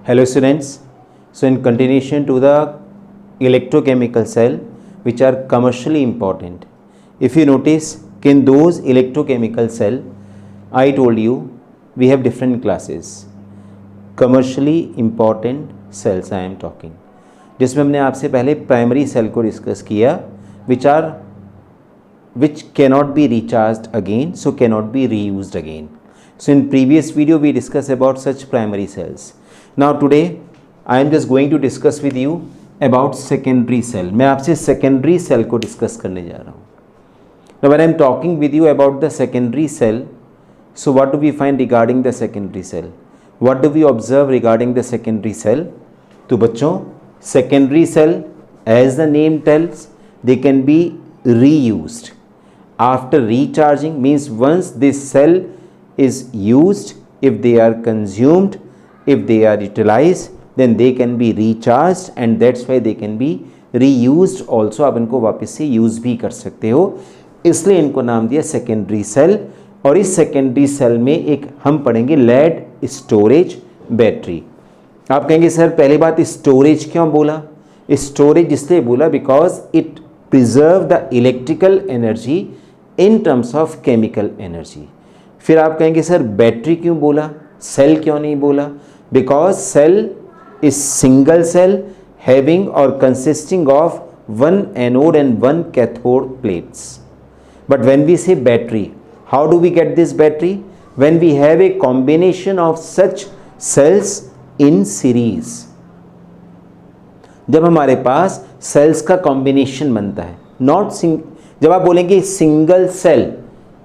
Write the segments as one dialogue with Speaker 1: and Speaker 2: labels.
Speaker 1: Hello students, so in continuation to the electrochemical cell which are commercially important, if you notice in those electrochemical cell, I told you we have different classes. Commercially important cells I am talking, जिसमें हमने आपसे पहले primary cell को discuss किया which cannot be recharged again, so cannot be reused again. So in previous video we discussed about such primary cells. Now today I am just going to discuss with you about secondary cell. मैं आपसे secondary cell को discuss करने जा रहा हूँ. Now when I am talking with you about the secondary cell, so what do we find regarding the secondary cell? What do we observe regarding the secondary cell? तो बच्चों secondary cell as the name tells, they can be reused. After recharging means once this cell is used, if they are consumed, if they are utilized, then they can be recharged and that's why they can be reused also. आप इनको वापस से use भी कर सकते हो, इसलिए इनको नाम दिया सेकेंडरी सेल. और इस सेकेंडरी सेल में एक हम पढ़ेंगे लेड स्टोरेज बैटरी. आप कहेंगे सर पहली बात स्टोरेज क्यों बोला? स्टोरेज इसलिए बोला because it preserve the electrical energy in terms of chemical energy. फिर आप कहेंगे सर बैटरी क्यों बोला, सेल क्यों नहीं बोला? Because cell is single cell having और consisting of one anode and one cathode plates. But when we say battery, how do we get this battery? When we have a combination of such cells in series. जब हमारे पास sales का combination बनता है, not जब आप बोलेंगे single cell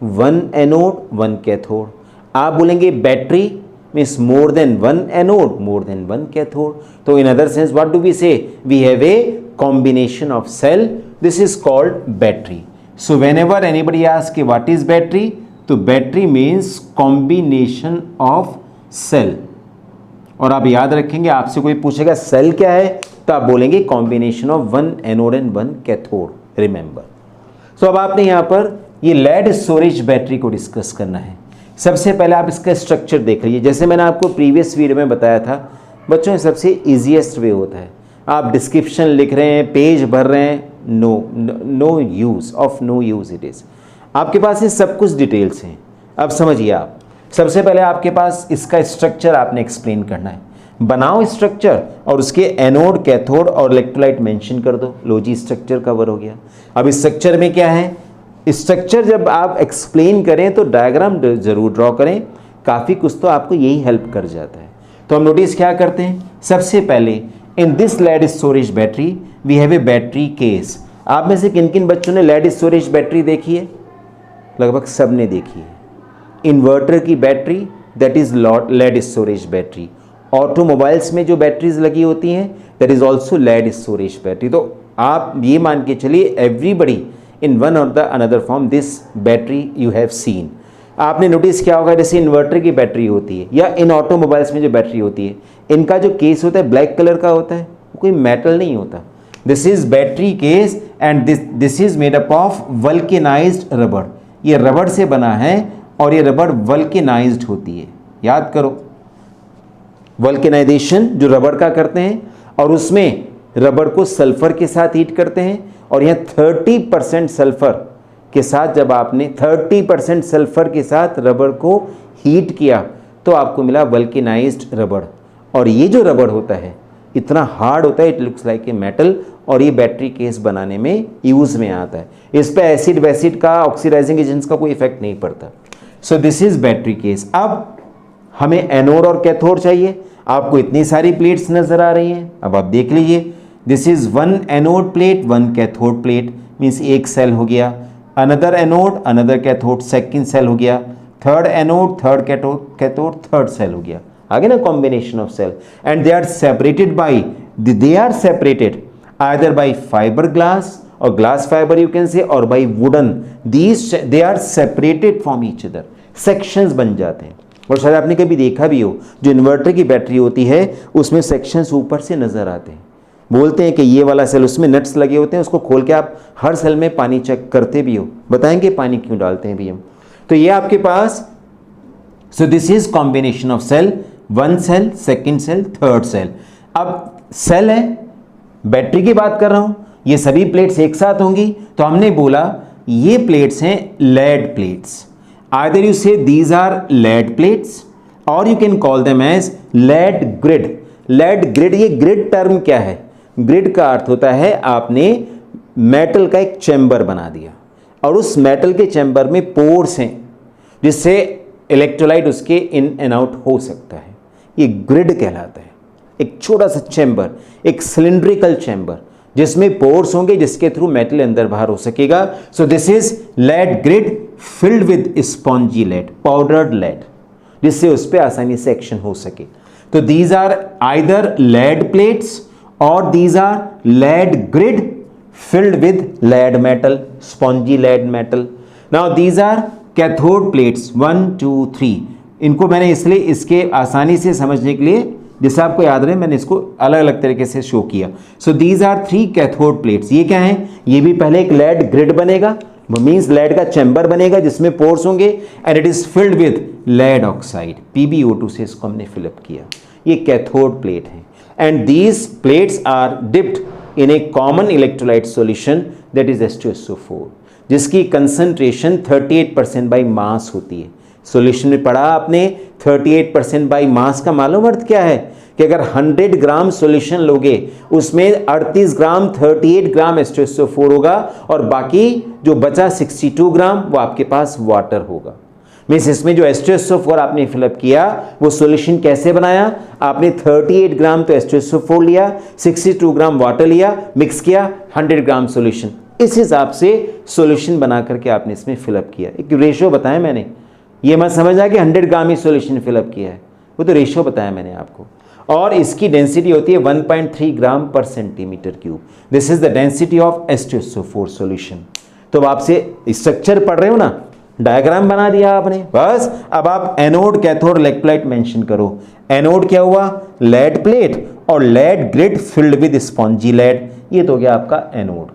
Speaker 1: one anode one cathode, आप बोलेंगे battery means more than one anode more than one cathode. तो in other sense what do we say? We have a combination of cell, this is called battery. So whenever anybody ask what is battery, तो battery means combination of cell. और आप याद रखेंगे आपसे कोई पूछेगा cell क्या है, तो आप बोलेंगे combination of one anode and one cathode. Remember. So अब आपने यहाँ पर ये लेड स्टोरेज बैटरी को डिस्कस करना है. सबसे पहले आप इसका स्ट्रक्चर देख लीजिए. जैसे मैंने आपको प्रीवियस वीडियो में बताया था बच्चों, सबसे ईजीएस्ट वे होता है आप डिस्क्रिप्शन लिख रहे हैं, पेज भर रहे हैं, no use of no use it is. आपके पास ये सब कुछ डिटेल्स हैं. अब समझिए आप, सबसे पहले आपके पास इसका स्ट्रक्चर आपने एक्सप्लेन करना है. बनाओ स्ट्रक्चर और उसके एनोड कैथोड और इलेक्ट्रोलाइट मेंशन कर दो. लो जी, स्ट्रक्चर कवर हो गया. अब इस स्ट्रक्चर में क्या है? स्ट्रक्चर जब आप एक्सप्लेन करें तो डायग्राम जरूर ड्रॉ करें, काफ़ी कुछ तो आपको यही हेल्प कर जाता है. तो हम नोटिस क्या करते हैं, सबसे पहले in this lead storage battery we have a battery case. आप में से किन किन बच्चों ने लेड स्टोरेज बैटरी देखी है? लगभग सब ने देखी है. इन्वर्टर की battery that is lead storage battery. Automobiles में जो बैटरीज लगी होती हैं that is also lead storage battery. तो आप ये मान के चलिए everybody in one or the another form this battery you have seen. आपने नोटिस किया होगा जैसे इन्वर्टर की बैटरी होती है या इन ऑटोमोबाइल्स में जो बैटरी होती है, इनका जो केस होता है ब्लैक कलर का होता है, कोई मेटल नहीं होता. This is battery case and this is made up of vulcanised rubber. ये रबड़ से बना है और ये रबड़ वल्केनाइज्ड होती है. याद करो, वल्केनाइजेशन जो रबड़ का करते हैं और उसमें रबड़ को सल्फर के साथ हीट करते हैं और यहाँ 30% सल्फर के साथ, जब आपने 30% सल्फर के साथ रबड़ को हीट किया तो आपको मिला वल्केनाइज्ड रबड़. और ये जो रबड़ होता है इतना हार्ड होता है, it looks like a metal, और ये बैटरी केस बनाने में यूज़ में आता है. इस पर एसिड वैसिड का, ऑक्सीडाइजिंग एजेंट्स का कोई इफेक्ट नहीं पड़ता. सो दिस इज बैटरी केस. अब हमें एनोड और कैथोड चाहिए. आपको इतनी सारी प्लेट्स नजर आ रही हैं. अब आप देख लीजिए, this is one anode plate one cathode plate means एक सेल हो गया. Another anode another cathode second cell हो गया. Third anode third cathode third cell हो गया. आगे ना combination of cell. And they are separated either by fibre glass और glass fibre you can say, और by wooden. These they are separated from each other. Sections बन जाते हैं. और शायद आपने कभी देखा भी हो, जो इन्वर्टर की बैटरी होती है उसमें सेक्शंस ऊपर से नजर आते हैं. बोलते हैं कि ये वाला सेल, उसमें नट्स लगे होते हैं, उसको खोल के आप हर सेल में पानी चेक करते भी हो. बताएंगे पानी क्यों डालते हैं भी हम. तो ये आपके पास, so this is combination of cell one cell, second cell, third cell. अब सेल है, बैटरी की बात कर रहा हूं, ये सभी प्लेट्स एक साथ होंगी, तो हमने बोला ये प्लेट्स हैं lead plates. Either you say these are lead plates or you can call them as lead grid. Lead grid, ये ग्रिड टर्म क्या है? ग्रिड का अर्थ होता है आपने मेटल का एक चैम्बर बना दिया और उस मेटल के चैम्बर में पोर्स हैं जिससे इलेक्ट्रोलाइट उसके इन एंड आउट हो सकता है, ये ग्रिड कहलाता है। एक छोटा सा चैम्बर, एक सिलिंड्रिकल चैम्बर जिसमें पोर्स होंगे जिसके थ्रू मेटल अंदर बाहर हो सकेगा। So this is lead grid filled with spongy lead, powdered lead, जिससे उस पर आसानी से एक्शन हो सके। तो these are either lead plates और these are lead grid filled with lead metal, spongy lead metal. Now these are cathode plates 1 2 3। इनको मैंने इसलिए इसके आसानी से समझने के लिए, जैसे आपको याद रहे, मैंने इसको अलग अलग तरीके से शो किया। So these are 3 cathode plates. ये क्या है? ये भी पहले एक लेड ग्रिड बनेगा, मीन्स लेड का चैम्बर बनेगा जिसमें पोर्स होंगे and it is filled with lead oxide, PbO2 से इसको हमने फिलअप किया। ये कैथोड प्लेट है and these plates are dipped in a common electrolyte solution that is H2SO4, जिसकी कंसंट्रेशन 38% बाई मास होती है। सॉल्यूशन में पढ़ा आपने 38% बाई मास का मालूम अर्थ क्या है? कि अगर 100 ग्राम सॉल्यूशन लोगे उसमें 38 ग्राम 38 ग्राम H2SO4 होगा और बाकी जो बचा 62 ग्राम वो आपके पास वाटर होगा। मीन्स इसमें जो H2SO4 आपने फिलअप किया वो सॉल्यूशन कैसे बनाया? आपने 38 ग्राम तो H2SO4 लिया, 62 ग्राम वाटर लिया, मिक्स किया, 100 ग्राम सॉल्यूशन, इस हिसाब से सॉल्यूशन बना करके आपने इसमें फिलअप किया। एक रेशियो बताया मैंने, ये मत समझना कि 100 ग्राम ही सॉल्यूशन फिलअप किया है, वो तो रेशियो बताया मैंने आपको। और इसकी डेंसिटी होती है 1.3 ग्राम पर centimetre cube. This is the density of H2SO4 solution. तो आपसे स्ट्रक्चर पढ़ रहे हो ना, डायग्राम बना दिया आपने, बस अब आप एनोड, कैथोड, इलेक्ट्रोलाइट मेंशन करो। एनोड क्या हुआ? लेड प्लेट और lead grid filled with spongy lead, ये तो हो गया आपका एनोड।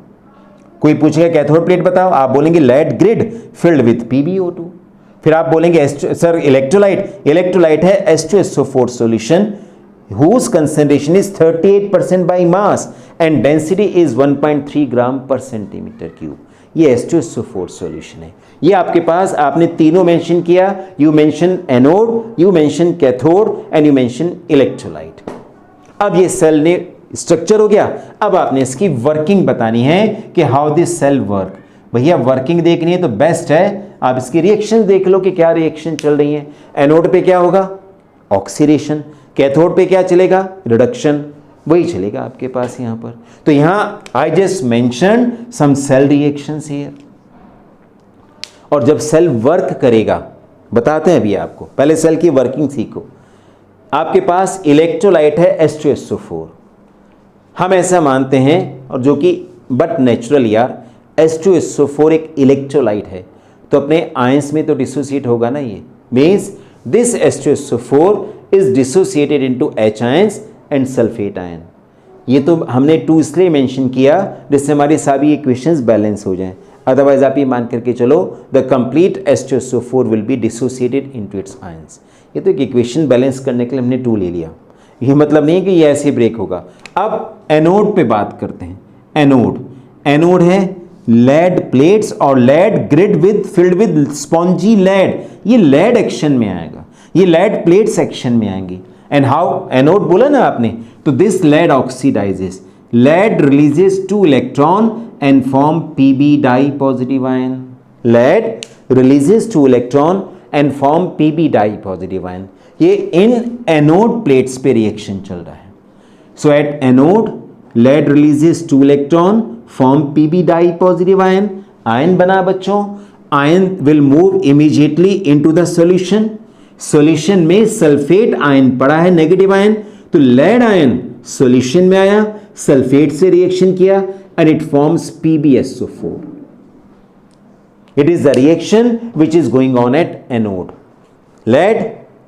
Speaker 1: कोई पूछेगा कैथोड प्लेट बताओ, आप बोलेंगे lead grid filled with PbO2। फिर आप बोलेंगे सर इलेक्ट्रोलाइट, इलेक्ट्रोलाइट है H2SO4 solution whose concentration is 38% by mass and density is 1.3 ग्राम पर सेंटीमीटर क्यूब। ये H2SO4 सॉल्यूशन है। ये आपके पास आपने तीनों मेंशन किया, you mention anode, you mention cathode and you mention electrolyte. अब ये सेल ने स्ट्रक्चर हो गया, अब आपने इसकी वर्किंग बतानी है कि हाउ दिस सेल वर्क। भैया वर्किंग देखनी है तो बेस्ट है आप इसकी रिएक्शन देख लो कि क्या रिएक्शन चल रही है। एनोड पे क्या होगा? ऑक्सीडेशन। कैथोड पे क्या चलेगा? रिडक्शन। वही चलेगा आपके पास यहां पर। तो यहां I just mention some cell reactions here. और जब सेल वर्क करेगा बताते हैं अभी आपको, पहले सेल की वर्किंग सीखो। आपके पास इलेक्ट्रोलाइट है H2SO4, हम ऐसा मानते हैं, और जो कि बट नेचुरल यार, H2SO4 एक इलेक्ट्रोलाइट है तो अपने आयंस में तो डिसोसिएट होगा ना। ये means this H2SO4 is dissociated into H ions and sulphate ion. ये तो हमने 2 इसलिए मेंशन किया जिससे हमारी सभी इक्वेशंस बैलेंस हो जाएं। अदरवाइज आप ये मान करके चलो the complete H2SO4 will be dissociated into its ions. ये तो एक इक्वेशन बैलेंस करने के लिए हमने 2 ले लिया, ये मतलब नहीं है कि ये ऐसे ब्रेक होगा। अब एनोड पे बात करते हैं। एनोड, एनोड है लेड प्लेट्स और lead grid with filled with spongy lead. ये लेड एक्शन में आएगा, ये लेड प्लेट सेक्शन में आएंगी। एंड हाउ एनोड बोला ना आपने, तो this lead oxidises, lead releases 2 electron and form Pb di positive ion. Lead releases 2 electron and form Pb di positive ion. ये इन एनोड प्लेट्स पे रिएक्शन चल रहा है। So at anode lead releases 2 electron form Pb di positive ion. Ion बना बच्चों, ion will move immediately into the solution. Solution में sulphate ion पड़ा है, नेगेटिव आयन, तो लेड आयन सॉल्यूशन में आया, सल्फेट से रिएक्शन किया and it forms PbSO4। It is the reaction which is going on at anode. Lead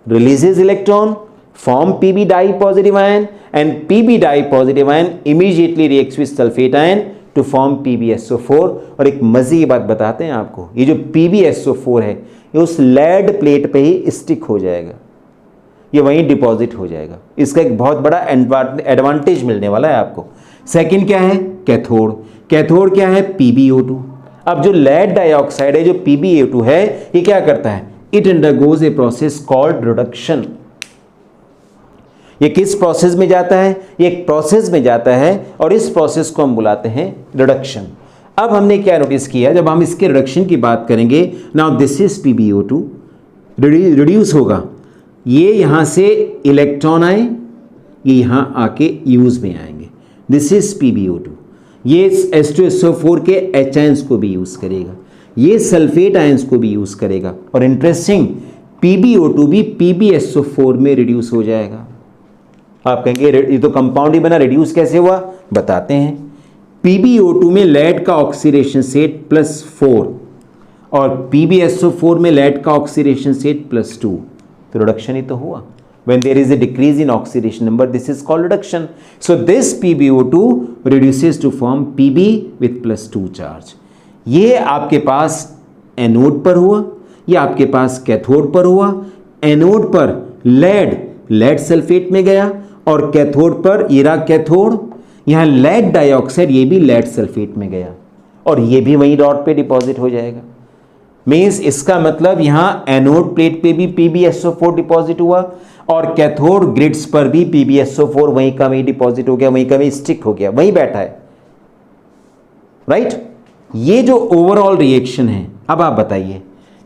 Speaker 1: releases electron, form Pb di positive ion and Pb di positive ion immediately reacts with sulfate ion to form PbSO4। और एक मजे की बात बताते हैं आपको, ये जो PbSO4 है ये उस लेड प्लेट पे ही स्टिक हो जाएगा। ये वहीं डिपॉजिट हो जाएगा। इसका एक बहुत बड़ा एडवांटेज मिलने वाला है आपको। सेकंड क्या है? कैथोड। कैथोड क्या है? PbO2। अब जो लेड डाइऑक्साइड है, जो PbO2 है, ये क्या करता है? It undergoes a process called reduction. ये किस प्रोसेस में जाता है? ये एक प्रोसेस में जाता है और इस प्रोसेस को हम बुलाते हैं रिडक्शन। अब हमने क्या नोटिस किया, जब हम इसके रिडक्शन की बात करेंगे, now this is PbO2 reduce होगा, ये यहां से इलेक्ट्रॉन आए, ये यहां आके यूज में आएंगे, दिस इज PbO2। ये H2SO4 के H आयंस को भी यूज करेगा, ये सल्फेट आयंस को भी यूज करेगा, और इंटरेस्टिंग PbO2 भी PbSO4 में रिड्यूस हो जाएगा। आप कहेंगे ये तो कंपाउंड ही बना, रिड्यूस कैसे हुआ? बताते हैं। PbO2 में लेड का ऑक्सीडेशन स्टेट +4 और PbSO4 में लेड का ऑक्सीडेशन स्टेट +2, तो रिडक्शन ही तो हुआ। When there is a decrease in oxidation number, this is called reduction. So this PbO2 reduces to form Pb with +2 charge. ये आपके पास एनोड पर हुआ, ये आपके पास कैथोड पर हुआ। एनोड पर लेड सल्फेट में गया, और कैथोड पर ये रहा कैथोड, यहाँ लेड डाइऑक्साइड, ये भी लेड सल्फेट में गया, और ये भी वहीं डॉट पे डिपॉजिट हो जाएगा। मीन्स इसका मतलब यहाँ एनोड प्लेट पे भी PbSO4 डिपॉजिट हुआ, और कैथोड ग्रिड्स पर भी PbSO4 वहीं का वहीं डिपॉजिट हो गया, वहीं का वहीं स्टिक हो गया, वहीं बैठा है, राइट? ये जो ओवरऑल रिएक्शन है, अब आप बताइए,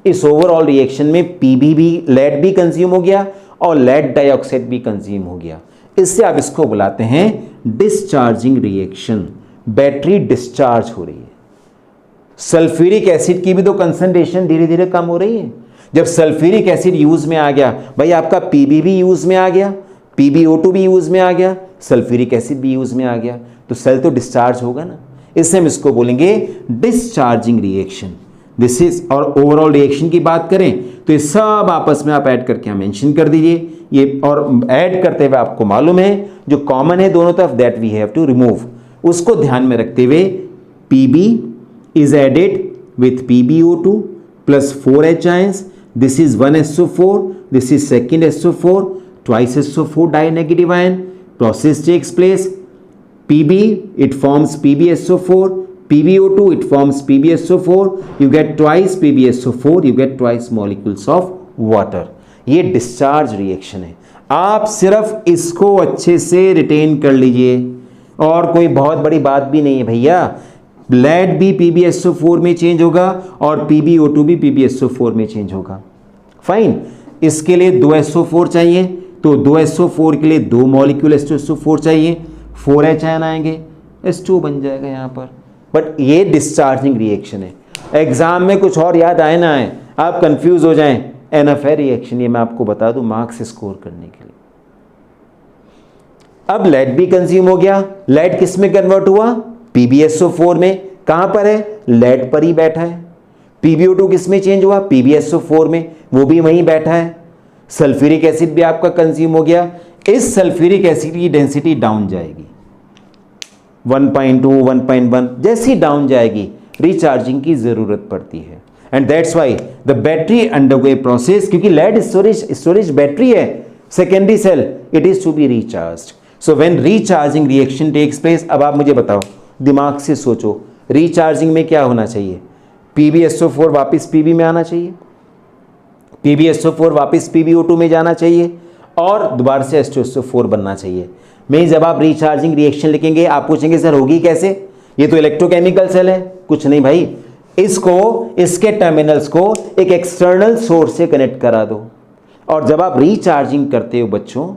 Speaker 1: इस ओवरऑल रिएक्शन में Pb भी, लेड भी कंज्यूम हो गया और लेड डाइऑक्साइड भी कंज्यूम हो गया। इससे आप इसको बुलाते हैं डिस्चार्जिंग रिएक्शन। बैटरी डिस्चार्ज हो रही है। सल्फ्यूरिक एसिड की भी तो कंसंट्रेशन धीरे धीरे कम हो रही है। जब सल्फ्यूरिक एसिड यूज में आ गया, भाई आपका Pb भी यूज में आ गया, PbO2 भी यूज में आ गया, सल्फ्यूरिक एसिड भी यूज में आ गया, तो सेल तो डिस्चार्ज होगा ना। इससे हम इसको बोलेंगे डिस्चार्जिंग रिएक्शन। दिस इज, और ओवरऑल रिएक्शन की बात करें तो ये सब आपस में आप ऐड करके यहाँ मेंशन कर दीजिए ये, और ऐड करते हुए आपको मालूम है जो कॉमन है दोनों तरफ, that we have to remove. उसको ध्यान में रखते हुए Pb is added with PbO2 plus 4H ions. This is 1SO4, this is second SO4, twice SO4 di-negative ion. Process takes place. Pb, it forms PbSO4. PbO2, it forms PbSO4. You get twice PbSO4, you get twice molecules of water. ये discharge reaction है। आप सिर्फ इसको अच्छे से retain कर लीजिए, और कोई बहुत बड़ी बात भी नहीं है भैया। लेड भी PbSO4 में चेंज होगा और PbO2 भी PbSO4 में चेंज होगा। फाइन, इसके लिए 2 SO4 चाहिए, तो 2 SO4 के लिए 2 मॉलिक्यूल H2SO4 चाहिए, 4H आयन आएंगे, H2 बन जाएगा यहाँ पर। बट ये डिस्चार्जिंग रिएक्शन है। एग्जाम में कुछ और याद आए ना आए, आप कंफ्यूज हो जाएं, एनफ है रिएक्शन, ये मैं आपको बता दूं मार्क्स स्कोर करने के लिए। अब लेड भी कंज्यूम हो गया। लेड किस में कन्वर्ट हुआ? PbSO4 में। कहां पर है? लेड पर ही बैठा है। PbO2 किस में चेंज हुआ? PbSO4 में, वो भी वहीं बैठा है। सल्फ्यूरिक एसिड भी आपका कंज्यूम हो गया। इस सल्फ्यूरिक एसिड की डेंसिटी डाउन जाएगी, 1.2, 1.1, जैसी डाउन जाएगी रिचार्जिंग की जरूरत पड़ती है। And that's why the battery undergo a process, क्योंकि लेड स्टोरेज बैटरी है, secondary cell, it is to be recharged. So when recharging reaction takes place, अब आप मुझे बताओ, दिमाग से सोचो, रिचार्जिंग में क्या होना चाहिए? PbSO4 वापस Pb में आना चाहिए, PbSO4 वापस PbO2 में जाना चाहिए, और दोबारा से H2SO4 बनना चाहिए। मैं जब आप रिचार्जिंग रिएक्शन लिखेंगे, आप पूछेंगे सर होगी कैसे, ये तो इलेक्ट्रोकेमिकल सेल है। कुछ नहीं भाई, इसको, इसके टर्मिनल्स को एक एक्सटर्नल सोर्स से कनेक्ट करा दो, और जब आप रिचार्जिंग करते हो बच्चों,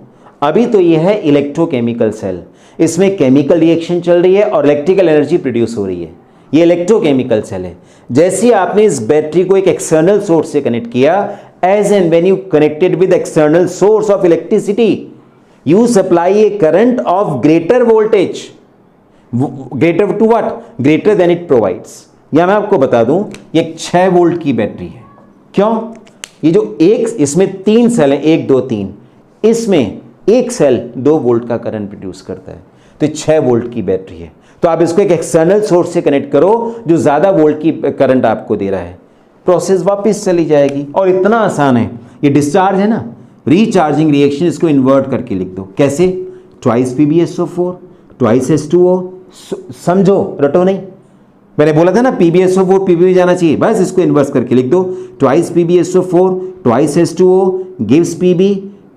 Speaker 1: अभी तो ये है इलेक्ट्रोकेमिकल सेल, इसमें केमिकल रिएक्शन चल रही है और इलेक्ट्रिकल एनर्जी प्रोड्यूस हो रही है, ये इलेक्ट्रोकेमिकल सेल है। जैसे आपने इस बैटरी को एक एक्सटर्नल सोर्स से कनेक्ट किया, as and when you connected with external source of electricity, you supply a current of greater voltage, greater to what? Greater than it provides. या मैं आपको बता दूं, ये 6 वोल्ट की बैटरी है। क्यों? ये जो एक, इसमें 3 सेल हैं, 1 2 3, इसमें एक सेल 2 वोल्ट का करंट प्रोड्यूस करता है, तो 6 वोल्ट की बैटरी है। तो आप इसको एक एक्सटर्नल सोर्स से कनेक्ट करो जो ज्यादा वोल्ट की करंट आपको दे रहा है, प्रोसेस वापस चली जाएगी। और इतना आसान है, ये डिस्चार्ज है ना, रीचार्जिंग रिएक्शन इसको इन्वर्ट करके लिख दो। कैसे? Twice PbSO4 twice H2O। समझो, रटो नहीं। मैंने बोला था ना PbSO4 PB में जाना चाहिए, बस इसको इन्वर्स करके लिख दो। Twice PbSO4 twice H2O gives PB,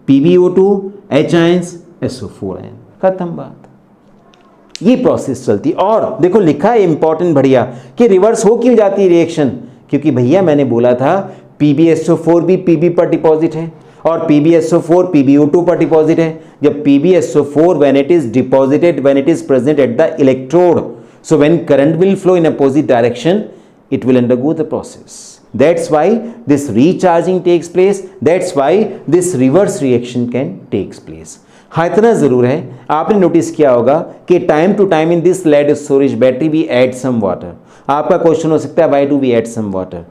Speaker 1: PbO2 H ions SO4 ion, खत्म बात। ये प्रोसेस चलती। और देखो लिखा है इंपॉर्टेंट बढ़िया कि रिवर्स हो क्यों जाती है रिएक्शन, क्योंकि भैया मैंने बोला था PbSO4 भी PB पर डिपॉजिट है और PbSO4 PbO2 पर डिपॉजिट है। जब PbSO4 when it is deposited, when it is present at the electrode, so when current will flow in opposite direction, it will undergo the process. That's why this recharging takes place. That's why this reverse reaction can takes place. हाँ, इतना जरूर है, आपने notice किया होगा कि time to time in this lead storage battery we add some water. आपका question हो सकता है why do we add some water?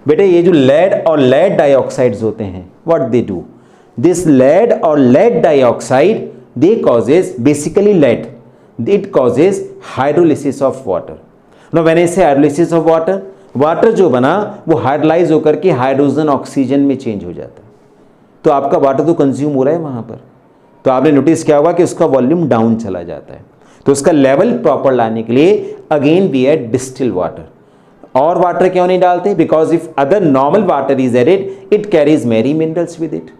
Speaker 1: बेटे ये जो लेड और लेड डाइऑक्साइड्स होते हैं, what they do, this lead और lead dioxide they causes basically lead, it causes hydrolysis of water. No when I say hydrolysis of water, water जो बना वो हाइड्रोलाइज होकर के हाइड्रोजन ऑक्सीजन में चेंज हो जाता है, तो आपका वाटर तो कंज्यूम हो रहा है वहां पर, तो आपने नोटिस किया होगा कि उसका वॉल्यूम डाउन चला जाता है। तो उसका लेवल प्रॉपर लाने के लिए again we add distil water. और वाटर क्यों नहीं डालते? Because if other normal water is added it carries many minerals with it.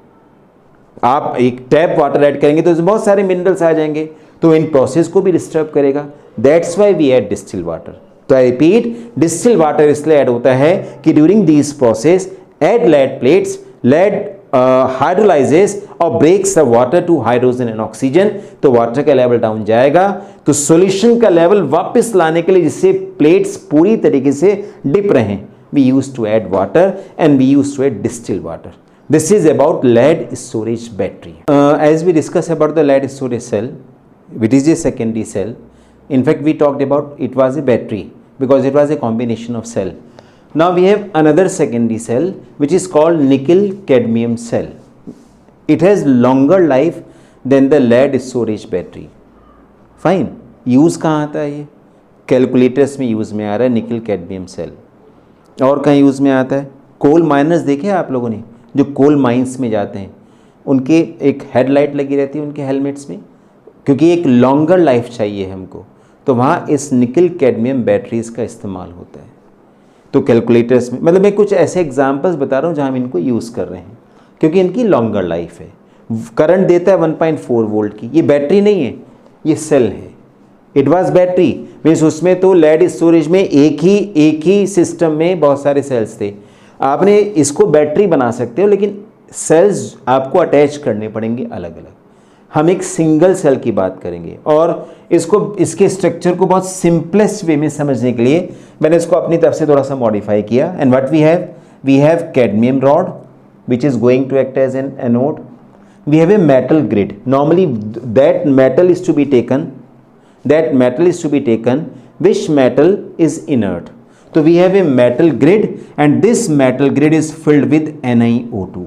Speaker 1: आप एक टैप वाटर ऐड करेंगे तो बहुत सारे मिनरल्स आ जाएंगे, तो इन प्रोसेस को भी डिस्टर्ब करेगा। That's why we add distil water. तो आई रिपीट, डिस्टिल वाटर इसलिए ऐड होता है कि during this process at lead plates, lead hydrolyses और breaks the water to hydrogen and oxygen, तो वाटर का लेवल डाउन जाएगा। तो सॉल्यूशन का लेवल वापस लाने के लिए जिससे प्लेट्स पूरी तरीके से डिप रहे, we use to add water and we use to add distil water. This is about lead storage battery. As we discussed about the lead storage cell, which is a secondary cell. In fact, we talked about it was a battery because it was a combination of cell. Now we have another secondary cell which is called nickel cadmium cell. It has longer life than the lead storage battery. Fine. Use कहाँ आता है ये? Calculators में use में आ रहा है निकल cadmium cell. और कहाँ यूज़ में आता है? कोल माइनर्स देखे आप लोगों ने, जो कोल माइंस में जाते हैं, उनके एक हेडलाइट लगी रहती है उनके हेलमेट्स में, क्योंकि एक लॉन्गर लाइफ चाहिए हमको, तो वहाँ इस निकल कैडमियम बैटरीज़ का इस्तेमाल होता है। तो कैलकुलेटर्स में, मतलब मैं कुछ ऐसे एग्जांपल्स बता रहा हूँ जहाँ हम इनको यूज़ कर रहे हैं, क्योंकि इनकी लॉन्गर लाइफ है। करंट देता है 1.4 वोल्ट की। ये बैटरी नहीं है, ये सेल है। इट वाज बैटरी मीन्स उसमें तो लेड स्टोरेज में एक ही सिस्टम में बहुत सारे सेल्स थे। आपने इसको बैटरी बना सकते हो, लेकिन सेल्स आपको अटैच करने पड़ेंगे अलग अलग। हम एक सिंगल सेल की बात करेंगे और इसके स्ट्रक्चर को बहुत सिंपलेस्ट वे में समझने के लिए मैंने इसको अपनी तरफ से थोड़ा सा मॉडिफाई किया। And what we have cadmium rod which is going to act as an anode. We have a metal grid. Normally that metal is to be taken which metal is inert. So we have a metal grid and this metal grid is filled with NiO2.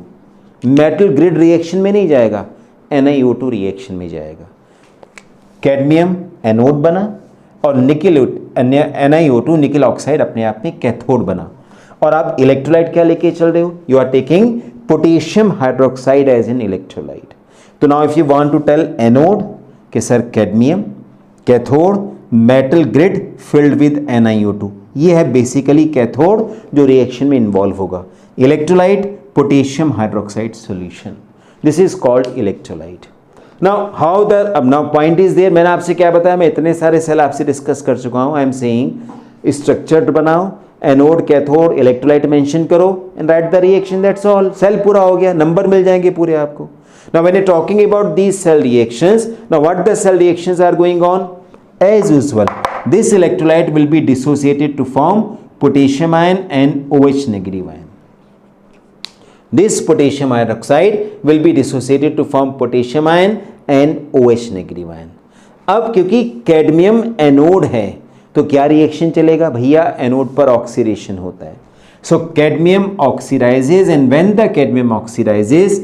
Speaker 1: metal grid reaction में नहीं जाएगा, NiO2 reaction में जाएगा। Cadmium anode बना और NiO2 निकल oxide अपने आप में कैथोड बना। और आप इलेक्ट्रोलाइट क्या लेके चल रहे हो? You are taking potassium hydroxide as an electrolyte. तो now if you want to tell anode के sir cadmium, cathode metal grid filled with NiO2, ये है बेसिकली कैथोड जो रिएक्शन में इन्वॉल्व होगा। Electrolyte potassium hydroxide solution, this is called electrolyte. Now how the, अब now point is there, मैंने आपसे क्या बताया, मैं इतने सारे सेल आपसे डिस्कस कर चुका हूं। आई एम सेइंग स्ट्रक्चर बनाओ, एनोड कैथोड इलेक्ट्रोलाइट मेंशन करो and write the reaction, that's all. Cell पूरा हो गया, नंबर मिल जाएंगे पूरे आपको। Now when you talking about these cell reactions, now what the cell reactions are going on? As usual, this electrolyte will be dissociated to form potassium ion and OH negative ion. This potassium hydroxide will be dissociated to form potassium ion and OH negative ion. अब क्योंकि cadmium anode है तो क्या reaction चलेगा भैया? Anode पर oxidation होता है। So cadmium oxidizes and when the cadmium oxidizes,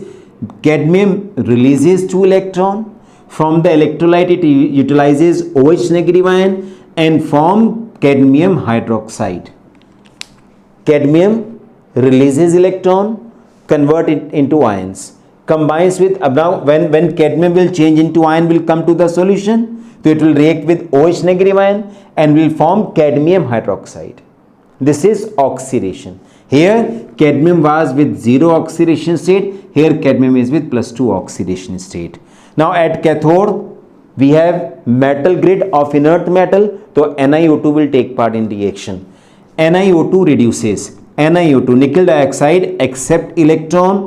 Speaker 1: cadmium releases 2 electron. From the electrolyte it utilizes OH negative ion and form cadmium hydroxide. Cadmium releases electron, convert it into ions. combines with, now when cadmium will change into ion, will come to the solution, so it will react with OH negative ion and will form cadmium hydroxide. This is oxidation. Here cadmium was with 0 oxidation state, here cadmium is with +2 oxidation state. Now at cathode we have metal grid of inert metal, so NiO2 will take part in reaction. NiO2 reduces, NiO2 nickel dioxide accept electron,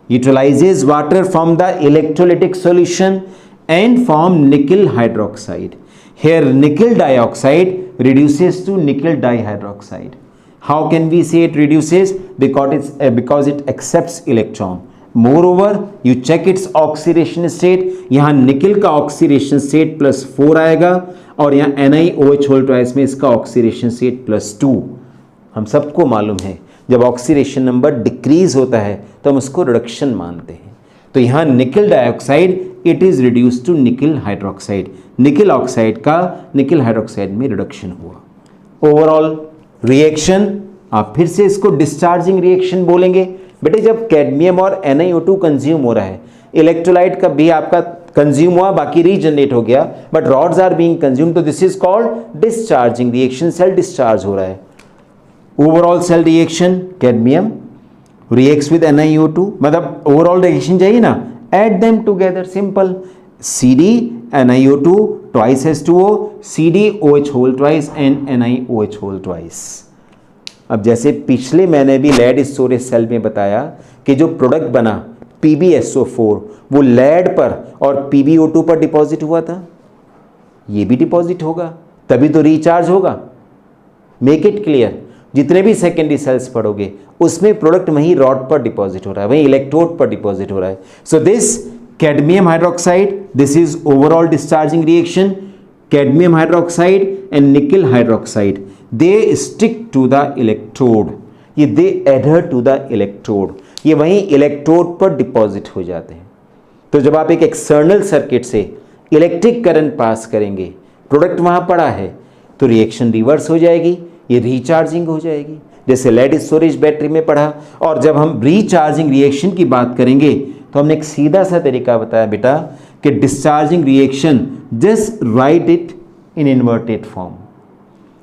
Speaker 1: utilizes water from the electrolytic solution and form nickel hydroxide. Here nickel dioxide reduces to nickel dihydroxide. How can we say it reduces? Because it accepts electron. Moreover, you check its oxidation state. यहाँ निकल का oxidation state +4 आएगा और यहाँ NiOH whole twice में इसका oxidation state +2. हम सबको मालूम है जब ऑक्सीडेशन नंबर डिक्रीज होता है तो हम उसको रिडक्शन मानते हैं. तो यहाँ nickel dioxide it is reduce to nickel hydroxide. Nickel oxide का निकल हाइड्रोक्साइड में रिडक्शन हुआ. ओवरऑल रिएक्शन आप फिर से इसको डिस्चार्जिंग रिएक्शन बोलेंगे. बेटे जब कैडमियम और NiO2 कंज्यूम हो रहा है, इलेक्ट्रोलाइट का भी आपका कंज्यूम हुआ, बाकी रीजनरेट हो गया, but rods are being consume, तो this is called discharging reaction. Cell discharge हो रहा है. Overall cell reaction cadmium reacts with NiO2, मतलब ओवरऑल रिएक्शन चाहिए ना, add them together, simple. CD NiO2 twice H2O, CD OH whole twice and NiOH whole twice. अब जैसे पिछले मैंने भी लेड स्टोरेज सेल में बताया कि जो प्रोडक्ट बना PbSO4 वो लेड पर और PbO2 पर डिपॉजिट हुआ था, ये भी डिपॉजिट होगा, तभी तो रिचार्ज होगा. Make it clear. जितने भी सेकेंडरी सेल्स पढ़ोगे उसमें प्रोडक्ट वहीं रॉड पर डिपॉजिट हो रहा है, वहीं इलेक्ट्रोड पर डिपॉजिट हो रहा है. So this cadmium hydroxide, this is overall discharging reaction. Cadmium hydroxide and nickel hydroxide, they stick to the electrode. ये they adhere to the electrode. ये वहीं इलेक्ट्रोड पर डिपॉजिट हो जाते हैं. तो जब आप एक एक्सटर्नल सर्किट से इलेक्ट्रिक करंट पास करेंगे, प्रोडक्ट वहाँ पड़ा है, तो रिएक्शन रिवर्स हो जाएगी, ये रिचार्जिंग हो जाएगी, जैसे लेड स्टोरेज बैटरी में पढ़ा. और जब हम रिचार्जिंग रिएक्शन की बात करेंगे तो हमने एक सीधा सा तरीका बताया बेटा कि discharging reaction just write it in inverted form.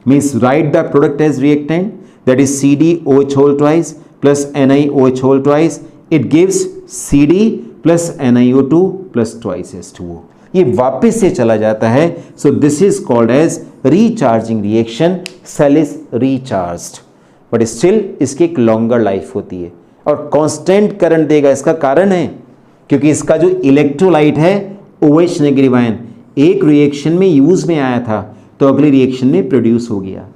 Speaker 1: Means write the product as reactant, that is CdOH whole twice plus NiOH whole twice. It gives CD plus NiO2 plus twice H2O. ये वापस से चला जाता है. So this is called as recharging reaction. Cell is recharged, but still इसकी एक longer life होती है और कांस्टेंट करंट देगा. इसका कारण है क्योंकि इसका जो इलेक्ट्रोलाइट है OH नेगेटिव आयन एक रिएक्शन में यूज में आया था तो अगली रिएक्शन में प्रोड्यूस हो गया.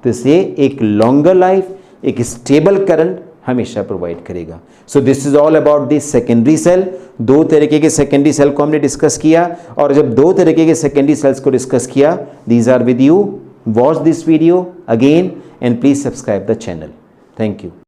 Speaker 1: तो इसे एक लॉन्गर लाइफ, एक स्टेबल करंट हमेशा प्रोवाइड करेगा. So this is all about this secondary cell. 2 तरीके के सेकेंडरी सेल को हमने डिस्कस किया, और जब 2 तरीके के सेकेंडरी सेल्स को डिस्कस किया, these are with you. Watch this video again and please subscribe the channel. Thank you.